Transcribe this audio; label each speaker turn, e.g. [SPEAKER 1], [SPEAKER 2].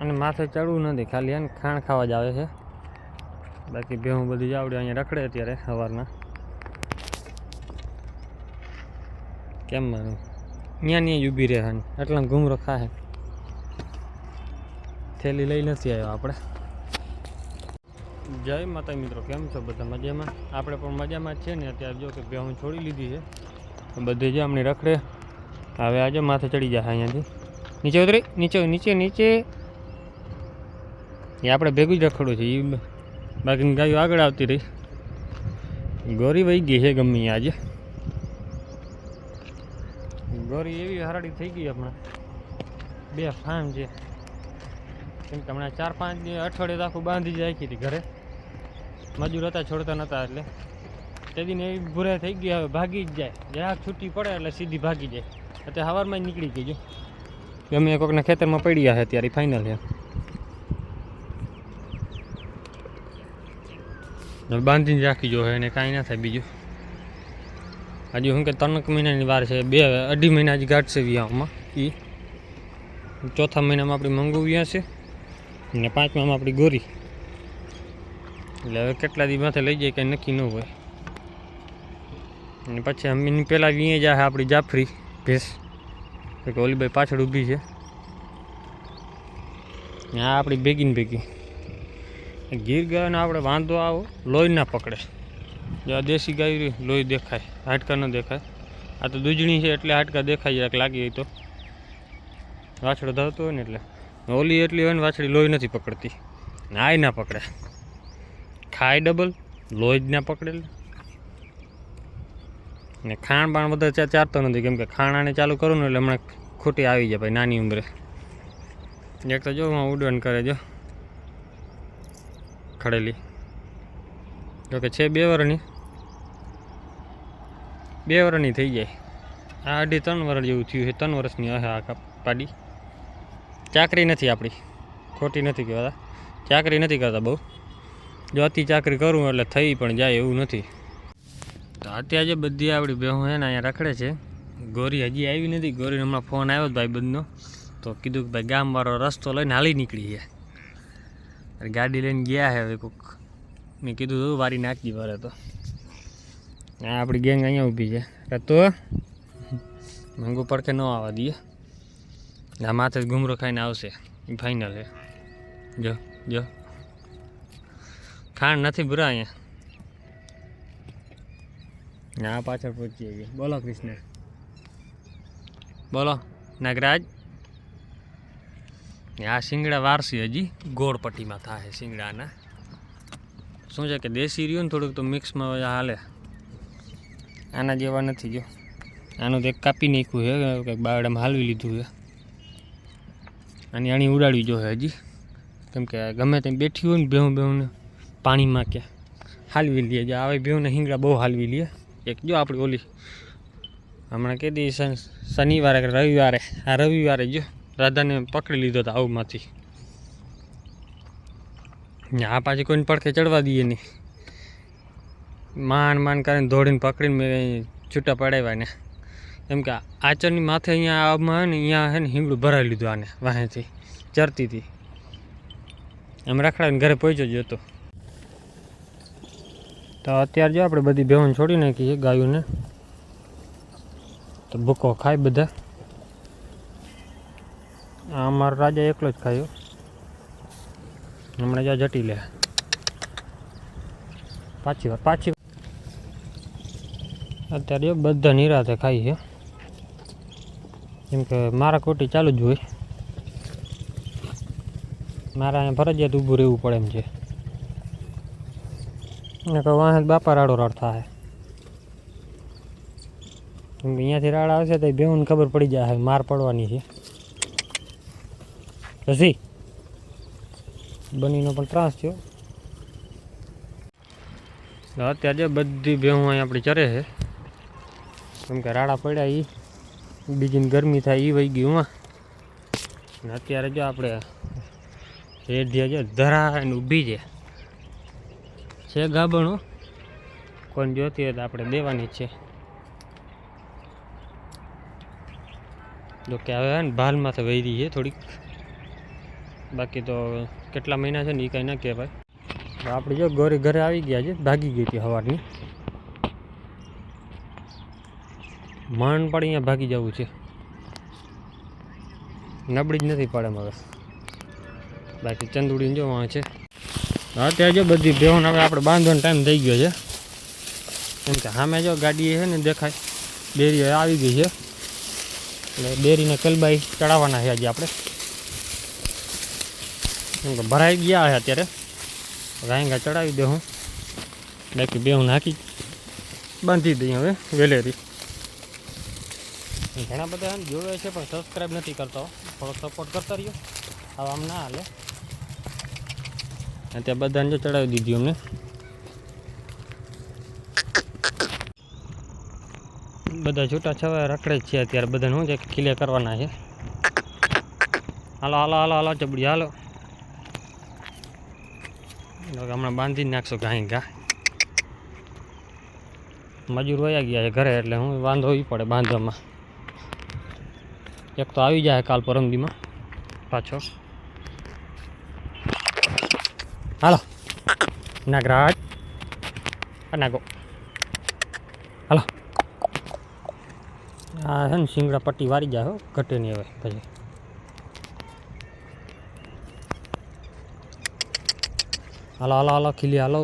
[SPEAKER 1] અને માથે ચડવું નથી, ખાલી એને ખાણ ખાવા જ આવે છે. બાકી ભેહું બધી જ આવડે અહીંયા રખડે અત્યારે સવારના. કેમ માનું ત્યાં ઊભી રહે એટલા ઘૂમરો ખાહે. થેલી લઈ નથી આવ્યો આપણે. જય માતા મિત્રો, કેમ છો બધા? મજામાં? આપણે પણ મજામાં જ છે ને. અત્યારે જો કે ભેહું છોડી લીધી છે બધી જ આમની રખડે. હવે આજે માથે ચડી જાય અહીંયાથી. નીચે ઉતરી, નીચે નીચે નીચે. એ આપણે ભેગું જ રખડું છે. એ બાકીની ગાયો આગળ આવતી રહી. ગોરી વહી ગઈ છે ગમી આજે. ગોરી એવી હરાડી થઈ ગઈ હમણાં. બે ફામ છે. કેમ કે હમણાં 4-5 અઠવાડિયે આખું બાંધી જ રાખી હતી ઘરે. મજૂર હતા, છોડતા નહોતા, એટલે તે દિન એવી ભૂરાઈ થઈ ગઈ. હવે ભાગી જ જાય, જરાક છૂટી પડે એટલે સીધી ભાગી જાય. અત્યારે સવારમાં જ નીકળી ગઈ. જો ગમે કોઈકના ખેતરમાં પડ્યા છે ત્યારે ફાઇનલ છે. બાંધીને રાખી જો એને કાંઈ ના થાય બીજું. હજી શું કે 3 મહિનાની વાર છે. 2-2.5 મહિના હજી ગાંઠશે વિયામાં. એ ચોથા મહિનામાં આપણી મંગુવિયા છે અને 5મામાં આપણી ગોરી. એટલે હવે કેટલા દી માથે લઈ જાય કંઈ નક્કી ન હોય. અને પછી અમીની પહેલાં વીએ જાય આપણી જાફરી ભેંસ. કે ઓલીબાઈ પાછળ ઊભી છે. આ આપણી ભેગી ભેગી. ગીર ગાયનો આપણે વાંધો આવો, લોહી ના પકડે. જો આ દેશી ગાય લોહી દેખાય, હાડકા ન દેખાય. આ તો દૂજણી છે એટલે હાડકા દેખાય જરાક લાગી હોય તો. વાછડો ધરતો હોય ને એટલે. ઓલી એટલી હોય ને વાછડી લોહી નથી પકડતી. આય ના પકડે, ખાય ડબલ, લોહી જ ના પકડે. ને ખાણ બાણ બધા ચારતો નથી, કેમ કે ખાણાને ચાલુ કરું ને એટલે હમણાં ખોટી આવી જાય ભાઈ નાની ઉંમરે. એક તો જો ઉડન કરે જો ખડેલી. જોકે છે 2 વર્ષની. 2 વર્ષની થઈ જાય. આ 2.5-3 વર્ષ જેવું થયું છે. 3 વર્ષની હશે આ પાડી. ચાકરી નથી આપણી, ખોટી નથી કહેવાતા. ચાકરી નથી કરતા બહુ. જો અતિ ચાકરી કરું એટલે થઈ પણ જાય એવું નથી. તો અત્યારે જે બધી આપણી ભેહું છે ને અહીંયા રખડે છે. ગોરી હજી આવી નથી. ગોરીને હમણાં ફોન આવ્યો હતો ભાઈ બંધનો. તો કીધું કે ભાઈ ગામવાળો રસ્તો લઈને હાલી નીકળી ગયા. ગાડી લઈને ગયા છે હવે કોક. મેં કીધું વારી નાખજી વારે. તો આ આપણી ગેંગ અહીંયા ઊભી છે. તો મંગુ પડખે ન આવવા દઈએ. આ માથે જ ઘૂમરો ખાઈને આવશે એ ફાઇનલ છે. જો જો ખાંડ નથી બુરા અહીંયા. આ પાછળ પહોંચી ગઈ. બોલો કૃષ્ણ, બોલો નાગરાજ. આ શિંગડા વારસી હજી ગોળ પટ્ટીમાં થાય શિંગડાના. શું છે કે દેશી રહ્યું ને થોડુંક તો મિક્સમાં હાલે. આના જેવા નથી. જો આનું તો એક કાપી નાખ્યું છે, કંઈક બાવડામાં હાલવી લીધું છે. આની આણી ઉડાડવી જોઈએ હજી, કેમ કે ગમે ત્યાં બેઠી હોય ને બેહુંને પાણીમાં કે હાલવી લઈએ. જો આવે બેહુંને શિંગડા બહુ હાલવી લઈએ. એક જો આપણી ઓલી હમણાં કીધી શનિવારે કે રવિવારે, આ રવિવારે જો રાધાને પકડી લીધો હતો આવમાંથી. આ પાછી કોઈને પડખે ચડવા દઈએ નહીં. માંડ કરીને દોડીને પકડીને મેં છૂટા પડાવ્યા ને. કેમ કે આચરની માથે અહીંયા આવમાં ને અહીંયા છે ને હિંગડું ભરાવી લીધું આને વાહેથી ચરતી હતી. એમ રખડાવીને ઘરે પહોંચ્યો જ હતો. તો અત્યારે જો આપણે બધી ભેહું છોડી નાખી છે ગાયોને. તો ભૂકો ખાય બધા. આ અમારો રાજા એકલો જ ખાયો. હમણાં જ્યાં જટી લે પાછી વાર. અત્યારે જો બધા નિરાતે ખાઈ છે, કેમ કે મારા કોટી ચાલુ જ હોય. મારે અહીંયા ફરજિયાત ઊભું રહેવું પડે એમ છે. ને કહું વાહ બાપા રાડો રાડ થાય. કેમ કે અહીંયાથી રાડ આવશે તો ભેહુંને ખબર પડી જાય માર પડવાની છે. પછી બનીનો પણ ત્રાસ થયો. અત્યારે જે બધી ભેહું અહીં આપણી ચરે છે, કેમ કે રાડા પડ્યા એ બીજીને ગરમી થાય એ વહી ગયું. ને અત્યારે જો આપણે રેઢિયા જો ધરાને ઊભી છે ગાબણું. કોઈને જોતી હોય તો આપણે દેવાની જ છે. જો કે હવે ને ભાલમાંથી વહી રહી છે થોડીક. બાકી તો કેટલા મહિના છે ને એ કાંઈ ના કહેવાય. આપણે જો ગોરી ઘરે આવી ગયા છે, ભાગી ગઈ હતી સવારની. મન પડી અહીંયા ભાગી જવું છે, નબળી જ નથી પડે મગર. બાકી ચંદુડીને જો વાં છે. અત્યારે જો બધી બેહોન હવે આપણે બાંધવાનો ટાઈમ થઈ ગયો છે. કેમ કે સામે જો ગાડી છે ને દેખાય, ડેરી આવી ગઈ છે. એટલે ડેરીને કલબાઈ ચડાવવાના છે આજે આપણે. કેમ કે ભરાઈ ગયા છે અત્યારે, ગાયંગા ચડાવી દે હું. બાકી બેહું નાખી બાંધી દઈએ હવે વેલેરી. ઘણા બધા જોવે છે પણ સબસ્ક્રાઈબ નથી કરતા, થોડોક સપોર્ટ કરતા રહ્યો. હવે આમ ના હાલે. અત્યારે બધાને જો ચડાવી દીધી અમને. બધા છૂટા છવાયા રખડે જ છે અત્યારે. બધાને શું છે કે ક્લિયર કરવાના છે. હાલો હાલો હાલો હાલો ચબડી હાલો. હમણાં બાંધી નાખશો ગાય ઘા. મજૂર વયા ગયા છે ઘરે એટલે હું વાંધો ઈ પડે બાંધવામાં. એક તો આવી જાય કાલ પરમદીમાં પાછો. હાલો નાગરાજ નાગો હાલો. હા છે ને શિંગડા પટ્ટી વારી જાય હો, ઘટે નહીં હવે પછી. હાલો હાલો હાલો ખીલી હાલો.